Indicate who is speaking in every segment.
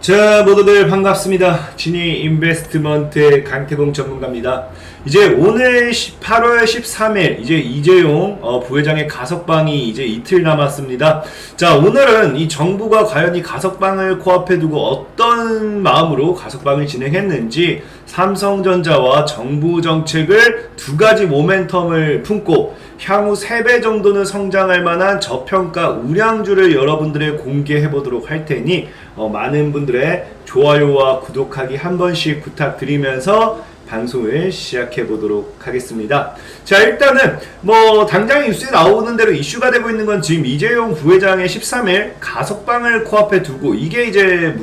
Speaker 1: 자, 모두들 반갑습니다. 지니 인베스트먼트의 강태공 전문가입니다. 이제 오늘 8월 13일 이제 이재용 부회장의 가석방이 이제 이틀 남았습니다. 자, 오늘은 이 정부가 과연 이 가석방을 코앞에 두고 어떤 마음으로 가석방을 진행했는지, 삼성전자와 정부 정책을 두 가지 모멘텀을 품고 향후 3배 정도는 성장할 만한 저평가 우량주를 여러분들에 공개해 보도록 할 테니 많은 분들의 좋아요와 구독하기 한 번씩 부탁드리면서 방송을 시작해 보도록 하겠습니다. 자, 일단은 당장 뉴스에 나오는 대로 이슈가 되고 있는 건 지금 이재용 부회장의 13일 가석방을 코앞에 두고 이게 이제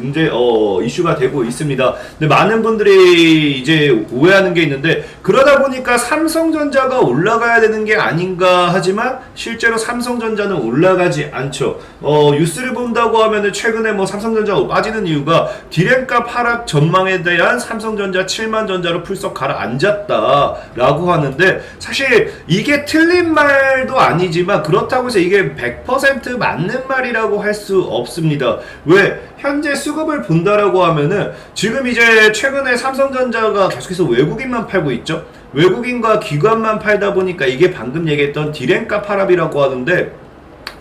Speaker 1: 이슈가 되고 있습니다. 근데 많은 분들이 이제 오해하는 게 있는데, 그러다 보니까 삼성전자가 올라가야 되는 게 아닌가 하지만 실제로 삼성전자는 올라가지 않죠. 뉴스를 본다고 하면은 최근에 삼성전자가 빠지는 이유가 디램값 하락 전망에 대한 삼성전자 7만 전자로 풀썩 가라앉았다라고 하는데, 사실 이게 틀린 말도 아니지만 그렇다고 해서 이게 100% 맞는 말이라고 할 수 없습니다. 왜? 현재 수급을 본다라고 하면은 지금 이제 최근에 삼성전자가 계속해서 외국인만 팔고 있죠. 외국인과 기관만 팔다 보니까 이게 방금 얘기했던 디램값 하락이라고 하는데,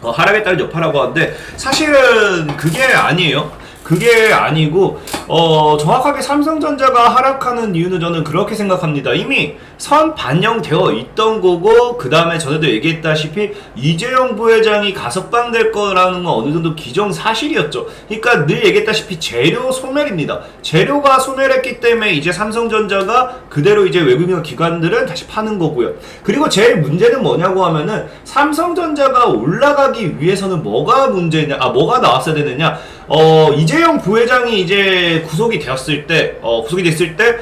Speaker 1: 하락에 따른 여파라고 하는데, 사실은 그게 아니에요. 그게 아니고 정확하게 삼성전자가 하락하는 이유는 저는 그렇게 생각합니다. 이미 선 반영되어 있던 거고, 그 다음에 전에도 얘기했다시피 이재용 부회장이 가석방 될 거라는 건 어느 정도 기정사실이었죠. 그러니까 늘 얘기했다시피 재료 소멸입니다. 재료가 소멸했기 때문에 이제 삼성전자가 그대로 이제 외국인 기관들은 다시 파는 거고요. 그리고 제일 문제는 뭐냐고 하면은, 삼성전자가 올라가기 위해서는 뭐가 뭐가 나왔어야 되느냐. 이재용 부회장이 이제 구속이 됐을 때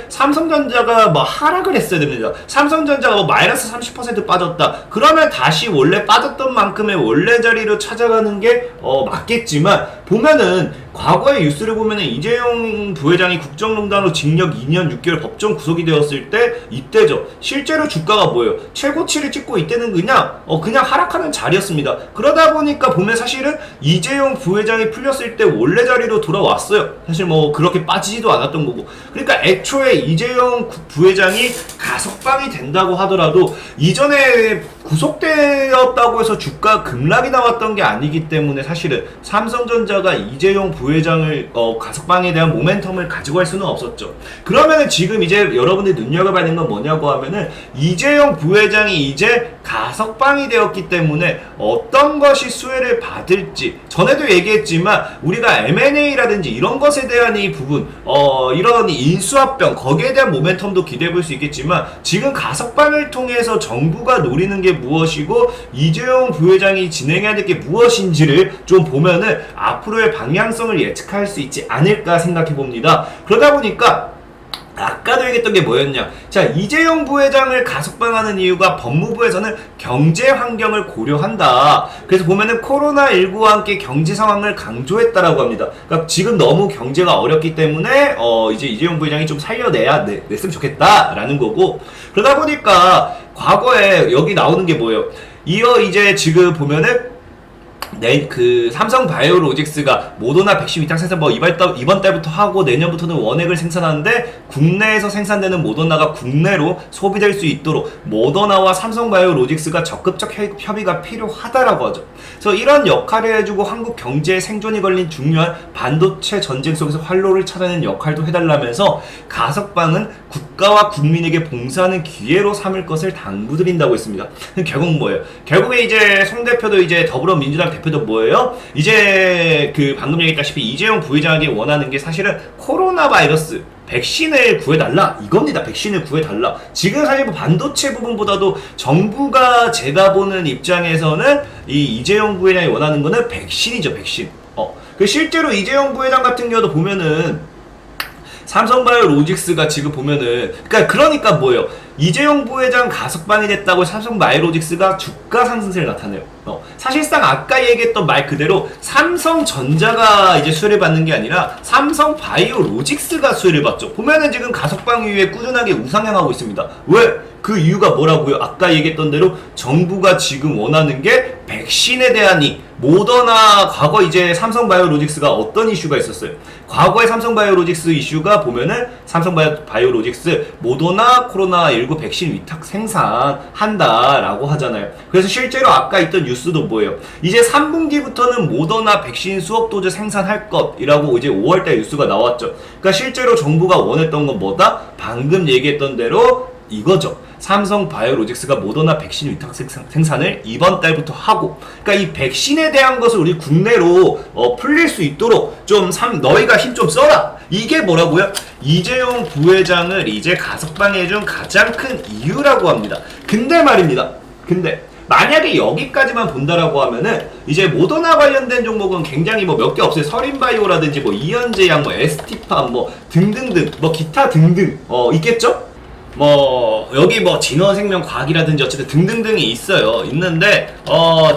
Speaker 1: 삼성전자가 하락을 했어야 됩니다. 삼성전자가 마이너스 30% 빠졌다. 그러면 다시 원래 빠졌던 만큼의 원래 자리로 찾아가는 게 맞겠지만, 보면은 과거의 뉴스를 보면은 이재용 부회장이 국정농단으로 징역 2년 6개월 법정 구속이 되었을 때 이때죠. 실제로 주가가 뭐예요? 최고치를 찍고 이때는 그냥 하락하는 자리였습니다. 그러다 보니까 보면 사실은 이재용 부회장이 풀렸을 때 원래 자리로 돌아왔어요. 사실 그렇게 빠지지도 않았던 거고. 그러니까 애초에 이재용 부회장이 가석방이 된다고 하더라도 이전에 구속되었다고 해서 주가 급락이 나왔던 게 아니기 때문에, 사실은 삼성전자가 이재용 부회장을 가석방에 대한 모멘텀을 가지고 할 수는 없었죠. 그러면은 지금 이제 여러분들이 눈여겨봐야 되는 건 뭐냐고 하면은, 이재용 부회장이 이제 가석방이 되었기 때문에 어떤 것이 수혜를 받을지, 전에도 얘기했지만 우리가 M&A라든지 이런 것에 대한 이 부분, 이런 인수합병, 거기에 대한 모멘텀도 기대해 볼 수 있겠지만, 지금 가석방을 통해서 정부가 노리는 게 무엇이고 이재용 부회장이 진행해야 될 게 무엇인지를 좀 보면은 앞으로의 방향성을 예측할 수 있지 않을까 생각해 봅니다. 그러다 보니까 아까도 얘기했던 게 뭐였냐. 자, 이재용 부회장을 가석방하는 이유가 법무부에서는 경제 환경을 고려한다. 그래서 보면은 코로나19와 함께 경제 상황을 강조했다라고 합니다. 그러니까 지금 너무 경제가 어렵기 때문에 이제 이재용 부회장이 좀 냈으면 좋겠다라는 거고. 그러다 보니까 과거에 여기 나오는 게 뭐예요? 이제 지금 보면은 삼성 바이오로직스가 모더나 백신 위탁 생산 이번 달부터 하고 내년부터는 원액을 생산하는데, 국내에서 생산되는 모더나가 국내로 소비될 수 있도록 모더나와 삼성 바이오로직스가 적극적 협의가 필요하다라고 하죠. 그래서 이런 역할을 해주고 한국 경제의 생존이 걸린 중요한 반도체 전쟁 속에서 활로를 찾아내는 역할도 해달라면서, 가석방은 국가와 국민에게 봉사하는 기회로 삼을 것을 당부드린다고 했습니다. 결국 뭐예요? 결국에 이제 송 대표도 이제 더불어민주당 대표도 뭐예요? 이제 방금 얘기했다시피 이재용 부회장에게 원하는 게 사실은 코로나 바이러스 백신을 구해달라 이겁니다. 백신을 구해달라. 지금 사실 반도체 부분보다도 정부가 제가 보는 입장에서는 이재용 부회장이 원하는 거는 백신이죠. 백신. 실제로 이재용 부회장 같은 경우도 보면은 삼성바이오로직스가 지금 보면은 그러니까 뭐예요? 이재용 부회장 가석방이 됐다고 삼성바이오로직스가 주가 상승세를 나타내요. 사실상 아까 얘기했던 말 그대로 삼성전자가 이제 수혜를 받는 게 아니라 삼성바이오로직스가 수혜를 받죠. 보면은 지금 가석방 이후에 꾸준하게 우상향하고 있습니다. 왜? 그 이유가 뭐라고요? 아까 얘기했던 대로 정부가 지금 원하는 게 백신에 대한 모더나 과거 이제 삼성바이오로직스가 어떤 이슈가 있었어요? 과거의 삼성바이오로직스 이슈가 보면은 삼성바이오로직스 모더나 코로나19 백신 위탁 생산한다라고 하잖아요. 그래서 실제로 아까 있던 뉴스도 뭐예요? 이제 3분기부터는 모더나 백신 수억 도즈 생산할 것이라고 이제 5월달 뉴스가 나왔죠. 그러니까 실제로 정부가 원했던 건 뭐다? 방금 얘기했던 대로 이거죠. 삼성바이오로직스가 모더나 백신 위탁 생산을 이번 달부터 하고, 그러니까 이 백신에 대한 것을 우리 국내로 풀릴 수 있도록 좀 너희가 힘 좀 써라. 이게 뭐라고요? 이재용 부회장을 이제 가석방해준 가장 큰 이유라고 합니다. 근데 말입니다. 근데 만약에 여기까지만 본다라고 하면은 이제 모더나 관련된 종목은 굉장히 뭐 몇 개 없어요. 서린바이오라든지 뭐 이현제약, 뭐 에스티팜, 뭐 등등등, 뭐 기타 등등 있겠죠? 뭐 여기 뭐 진원생명과학이라든지 어쨌든 등등등이 있는데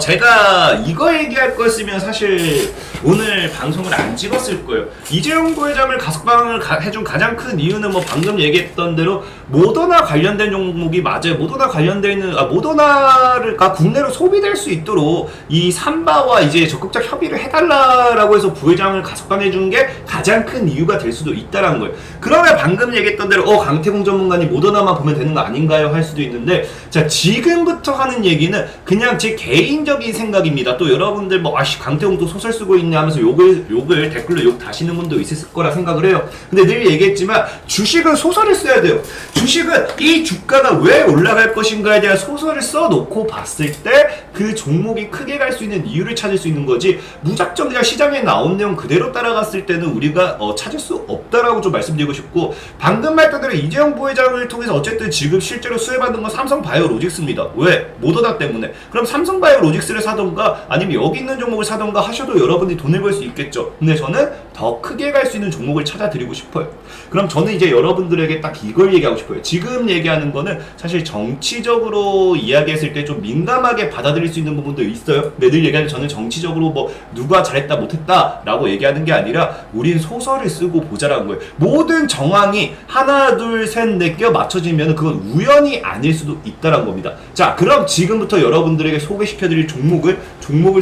Speaker 1: 제가 이거 얘기할 거였으면 사실 오늘 방송을 안 찍었을 거예요. 이재용 부회장을 가석방을 해준 가장 큰 이유는 뭐 방금 얘기했던 대로 모더나 관련된 종목이 맞아요. 모더나 관련돼 있는 모더나가 국내로 소비될 수 있도록 이 삼바와 이제 적극적 협의를 해달라라고 해서 부회장을 가석방해 준 게 가장 큰 이유가 될 수도 있다라는 거예요. 그러면 방금 얘기했던 대로 강태공 전문가님 모더나만 보면 되는 거 아닌가요? 할 수도 있는데, 자, 지금부터 하는 얘기는 그냥 제 개인적인 생각입니다. 또 여러분들 뭐 강태공 또 소설 쓰고 있냐 하면서 욕을 댓글로 욕 다시는 분도 있을 거라 생각을 해요. 근데 늘 얘기했지만 주식은 소설을 써야 돼요. 주식은 이 주가가 왜 올라갈 것인가에 대한 소설을 써놓고 봤을 때 그 종목이 크게 갈 수 있는 이유를 찾을 수 있는 거지, 무작정 그냥 시장에 나온 내용 그대로 따라갔을 때는 우리가 찾을 수 없다라고 좀 말씀드리고 싶고, 방금 말했던 대로 이재용 부회장을 통해서 어쨌든 지금 실제로 수혜받는 건 삼성바이오로직스입니다. 왜? 모더나 때문에. 그럼 삼성바이오로직스를 사던가 아니면 여기 있는 종목을 사던가 하셔도 여러분들이 돈을 벌 수 있겠죠. 근데 저는 더 크게 갈 수 있는 종목을 찾아드리고 싶어요. 그럼 저는 이제 여러분들에게 딱 이걸 얘기하고 싶어요. 지금 얘기하는 거는 사실 정치적으로 이야기했을 때 좀 민감하게 받아들일 수 있는 부분도 있어요. 근데 늘 얘기하는 저는 정치적으로 뭐 누가 잘했다 못했다 라고 얘기하는 게 아니라 우린 소설을 쓰고 보자라는 거예요. 모든 정황이 하나 둘 셋 넷 껴 맞춰지면 그건 우연이 아닐 수도 있다는 겁니다. 자, 그럼 지금부터 여러분들에게 소개시켜드릴 종목을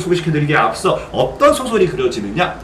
Speaker 1: 소개시켜드리기에 앞서 어떤 소설이 그려지느냐?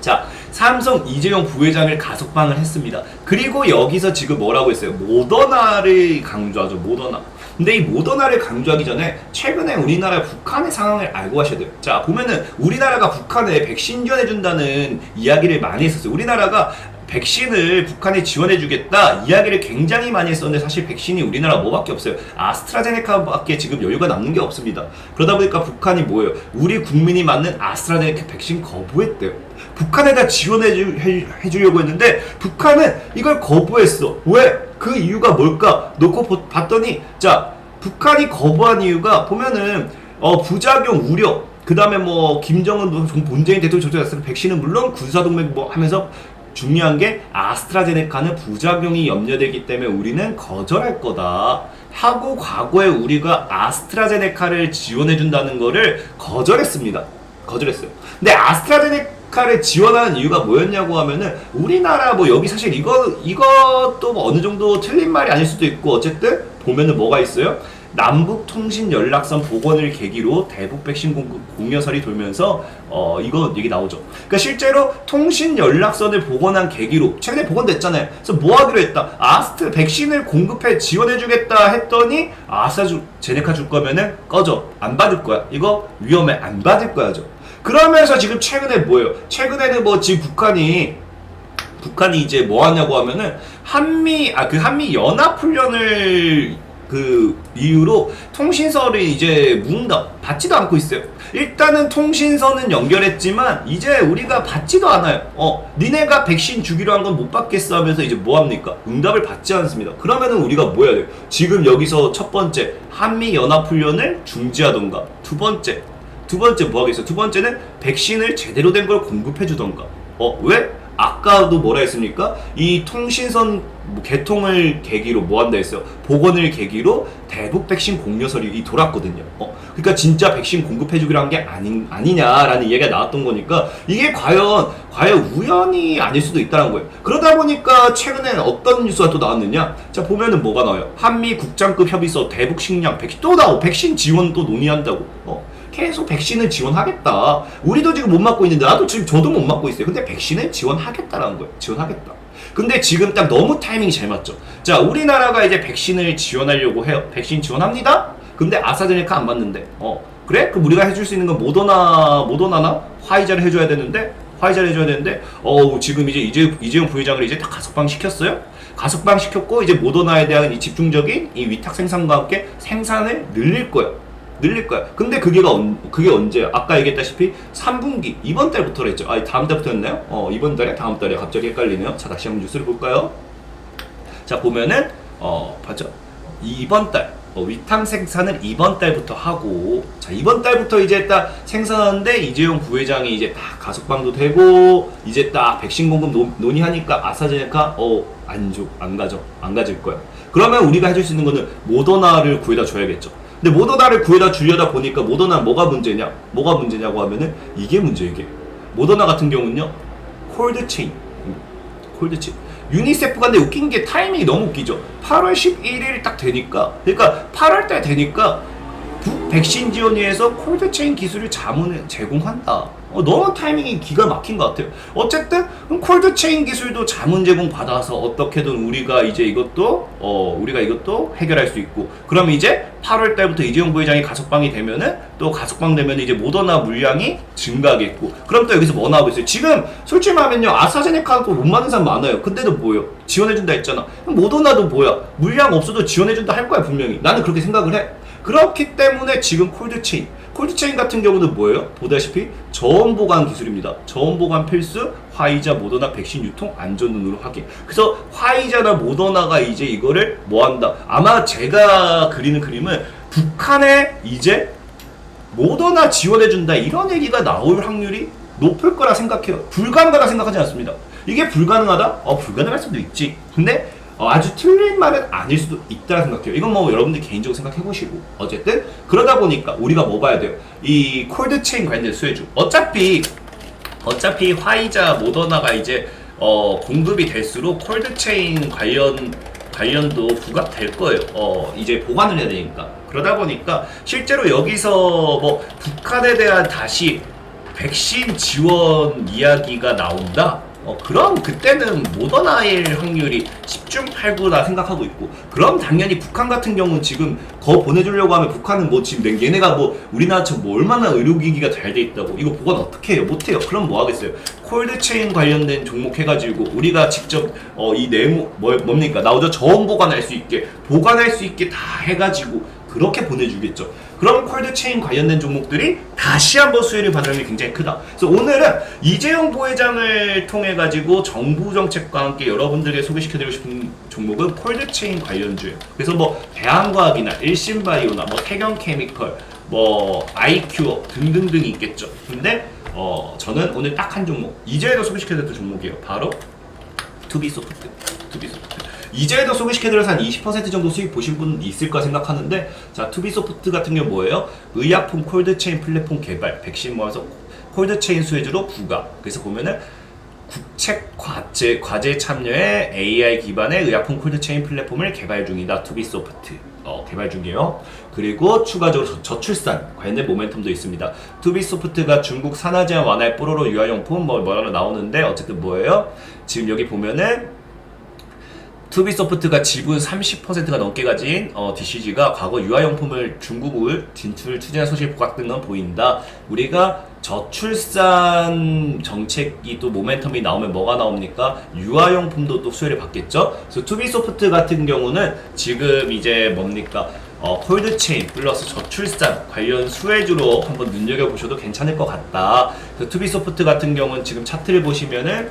Speaker 1: 자, 삼성 이재용 부회장을 가석방을 했습니다. 그리고 여기서 지금 뭐라고 했어요? 모더나를 강조하죠. 모더나. 근데 이 모더나를 강조하기 전에 최근에 우리나라 북한의 상황을 알고 가셔야 돼요. 자, 보면은 우리나라가 북한에 백신 지원해준다는 이야기를 많이 했었어요. 우리나라가 백신을 북한에 지원해주겠다 이야기를 굉장히 많이 했었는데, 사실 백신이 우리나라 뭐밖에 없어요. 아스트라제네카밖에 지금 여유가 남는 게 없습니다. 그러다 보니까 북한이 뭐예요? 우리 국민이 맞는 아스트라제네카 백신 거부했대요. 북한에다 지원해주려고 했는데 북한은 이걸 거부했어. 왜? 그 이유가 뭘까? 놓고 봤더니, 자, 북한이 거부한 이유가 보면은 부작용 우려, 그 다음에 뭐 김정은 본재인 대통령 조작했을 백신은 물론 군사동맹 뭐 하면서 중요한 게 아스트라제네카는 부작용이 염려되기 때문에 우리는 거절할 거다 하고 과거에 우리가 아스트라제네카를 지원해준다는 거를 거절했습니다. 거절했어요. 근데 아스트라제네카를 지원하는 이유가 뭐였냐고 하면은 우리나라 뭐 여기 사실 이것도 뭐 어느 정도 틀린 말이 아닐 수도 있고, 어쨌든 보면은 뭐가 있어요? 남북통신연락선 복원을 계기로 대북 백신 공여설이 돌면서 이거 얘기 나오죠. 그러니까 실제로 통신연락선을 복원한 계기로 최근에 복원됐잖아요. 그래서 뭐 하기로 했다? 백신을 공급해 지원해주겠다 했더니 아스트라제네카 줄 거면은 꺼져. 안 받을 거야. 이거 위험해. 안 받을 거야죠. 그러면서 지금 최근에 뭐예요? 최근에는 뭐 지금 북한이 이제 뭐 하냐고 하면은 한미 연합훈련을 그 이유로 통신선을 이제 받지도 않고 있어요. 일단은 통신선은 연결했지만 이제 우리가 받지도 않아요. 니네가 백신 주기로 한 건 못 받겠어 하면서 이제 뭐 합니까? 응답을 받지 않습니다. 그러면은 우리가 뭐 해야 돼요? 지금 여기서 첫 번째 한미 연합훈련을 중지하던가, 두 번째 뭐 하겠어? 두 번째는 백신을 제대로 된 걸 공급해 주던가. 왜? 아까도 뭐라 했습니까? 이 통신선 개통을 계기로 뭐 한다 했어요? 복원을 계기로 대북 백신 공여설이 돌았거든요. 그러니까 진짜 백신 공급해주기로 한 게 아니냐라는 이야기가 나왔던 거니까 이게 과연 우연이 아닐 수도 있다는 거예요. 그러다 보니까 최근에 어떤 뉴스가 또 나왔느냐? 자, 보면은 뭐가 나와요? 한미 국장급 협의서 대북 식량 백신 또 나오고 백신 지원 또 논의한다고. 계속 백신을 지원하겠다. 우리도 지금 못 맞고 있는데 나도 지금 저도 못 맞고 있어요. 근데 백신을 지원하겠다라는 거예요. 지원하겠다. 근데 지금 딱 너무 타이밍이 잘 맞죠. 자, 우리나라가 이제 백신을 지원하려고 해요. 백신 지원합니다. 근데 아스트라제네카 안 맞는데. 그래? 그럼 우리가 해줄 수 있는 건 모더나나 화이자를 해줘야 되는데 지금 이제 이재용 부회장을 이제 다 가석방 시켰어요. 가석방 시켰고 이제 모더나에 대한 이 집중적인 이 위탁 생산과 함께 생산을 늘릴 거야. 근데 그게 언제야? 아까 얘기했다시피 3분기 이번 달부터라 했죠. 다음 달부터였나요? 이번 달에 다음 달에 갑자기 헷갈리네요. 자, 다시 한번 뉴스를 볼까요? 자, 보면은 봤죠? 이번 달 위탁 생산을 이번 달부터 하고, 자, 이번 달부터 이제 딱 생산하는데 이재용 부회장이 이제 딱 가석방도 되고 이제 딱 백신 공급 논의하니까 아스트라제네카 안 가질 거야. 그러면 우리가 해줄 수 있는 거는 모더나를 구해다 줘야겠죠. 근데 모더나를 구해다 주려다 보니까 모더나 뭐가 문제냐고 하면은 이게 문제예요. 이게 모더나 같은 경우는요, 콜드체인. 유니세프가 근데 웃긴 게 타이밍이 너무 웃기죠. 8월 11일 딱 되니까, 그러니까 8월 달 되니까 북백신 지원위에서 콜드체인 기술을 제공한다. 너무 타이밍이 기가 막힌 것 같아요. 어쨌든 콜드체인 기술도 자문 제공 받아서 어떻게든 우리가 이것도 해결할 수 있고, 그러면 이제 8월 달부터 이재용 부회장이 가석방이 되면은 또 가석방되면 이제 모더나 물량이 증가하겠고, 그럼 또 여기서 뭐 나오고 있어요? 지금 솔직히 말하면요, 아스트라제네카도 못 맞는 사람 많아요. 근데도 뭐예요? 지원해준다 했잖아. 모더나도 뭐야? 물량 없어도 지원해준다 할 거야 분명히. 나는 그렇게 생각을 해. 그렇기 때문에 지금 콜드체인 같은 경우는 뭐예요? 보다시피 저온 보관 기술입니다. 저온 보관 필수, 화이자, 모더나 백신 유통 안전운으로 하게. 그래서 화이자나 모더나가 이제 이거를 뭐 한다. 아마 제가 그리는 그림은 북한에 이제 모더나 지원해준다 이런 얘기가 나올 확률이 높을 거라 생각해요. 불가능하다 생각하지 않습니다. 이게 불가능하다? 불가능할 수도 있지. 근데 아주 틀린 말은 아닐 수도 있다 생각해요. 이건 뭐 여러분들 개인적으로 생각해보시고, 어쨌든 그러다 보니까 우리가 뭐 봐야 돼요? 이 콜드체인 관련 수혜주, 어차피 화이자, 모더나가 이제 공급이 될수록 콜드체인 관련도 부각될 거예요. 이제 보관을 해야 되니까. 그러다 보니까 실제로 여기서 뭐 북한에 대한 다시 백신 지원 이야기가 나온다? 그럼 그때는 모더나일 확률이 10중 8구라 생각하고 있고, 그럼 당연히 북한 같은 경우는 지금 보내주려고 하면 북한은 뭐 지금 얘네가 뭐 우리나라처럼 뭐 얼마나 의료기기가 잘 돼 있다고 이거 보관 어떻게 해요? 못해요. 그럼 뭐 하겠어요? 콜드체인 관련된 종목 해가지고 우리가 직접 이 내무 뭡니까? 나오죠? 저온 보관할 수 있게 다 해가지고 그렇게 보내주겠죠. 그럼 콜드체인 관련된 종목들이 다시 한번 수혜를 받을 확률이 굉장히 크다. 그래서 오늘은 이재용 부회장을 통해 가지고 정부 정책과 함께 여러분들에게 소개시켜드리고 싶은 종목은 콜드체인 관련주예요. 그래서 뭐 대한과학이나 일신바이오나 뭐 태경케미컬, 뭐 아이큐어 등등등이 있겠죠. 근데 저는 오늘 딱 한 종목, 이제도 소개시켜드렸던 종목이에요. 바로 투비소프트. 이제도 소개시켜드려서 한 20% 정도 수익 보신 분 있을까 생각하는데, 자, 투비소프트 같은 경우 뭐예요? 의약품 콜드체인 플랫폼 개발, 백신 모아서 콜드체인 수혜주로 부가. 그래서 보면은 국책 과제 참여에 AI 기반의 의약품 콜드체인 플랫폼을 개발 중이다. 투비소프트 개발 중이에요. 그리고 추가적으로 저출산 관련된 모멘텀도 있습니다. 투비소프트가 중국 산화 제한 완화에 뽀로로 유아용품 뭐라고 나오는데, 어쨌든 뭐예요? 지금 여기 보면은 투비소프트가 지분 30%가 넘게 가진 DCG가 과거 유아용품을 중국을 진출 추진한 소식이 부각된 건 보인다. 우리가 저출산 정책이 또 모멘텀이 나오면 뭐가 나옵니까? 유아용품도 또 수혜를 받겠죠. 그래서 투비소프트 같은 경우는 지금 이제 뭡니까? 콜드체인 플러스 저출산 관련 수혜주로 한번 눈여겨보셔도 괜찮을 것 같다. 그래서 투비소프트 같은 경우는 지금 차트를 보시면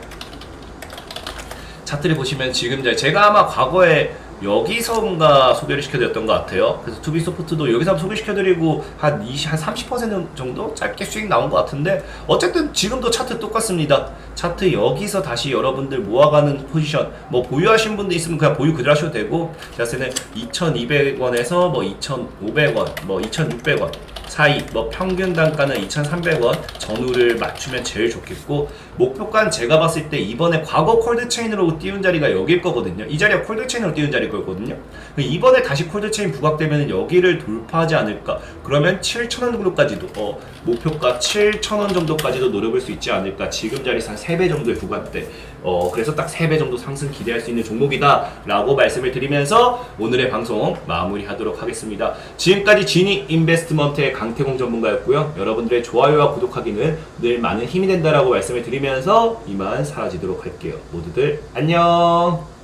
Speaker 1: 지금 제가 아마 과거에 여기서인가 소개를 시켜드렸던 것 같아요. 그래서 투비소프트도 여기서 한번 소개시켜드리고 한 30% 정도 짧게 수익 나온 것 같은데, 어쨌든 지금도 차트 똑같습니다. 차트 여기서 다시 여러분들 모아가는 포지션, 뭐 보유하신 분도 있으면 그냥 보유 그대로 하셔도 되고, 제가 쓰는 2,200원에서 뭐 2,500원, 뭐 2,600원 사이, 뭐 평균 단가는 2,300원 전후를 맞추면 제일 좋겠고, 목표가는 제가 봤을 때 이번에 과거 콜드체인으로 띄운 자리가 여길 거거든요. 이 자리가 콜드체인으로 띄운 자리일 거거든요. 이번에 다시 콜드체인 부각되면 여기를 돌파하지 않을까. 그러면 7,000원 정도까지도 목표가 7,000원 정도까지도 노려볼 수 있지 않을까. 지금 자리에서 한 3배 정도의 부각대, 그래서 딱 3배 정도 상승 기대할 수 있는 종목이다 라고 말씀을 드리면서 오늘의 방송 마무리하도록 하겠습니다. 지금까지 지니 인베스트먼트의 강태공 전문가였고요. 여러분들의 좋아요와 구독하기는 늘 많은 힘이 된다라고 말씀을 드리면서 이만 사라지도록 할게요. 모두들 안녕.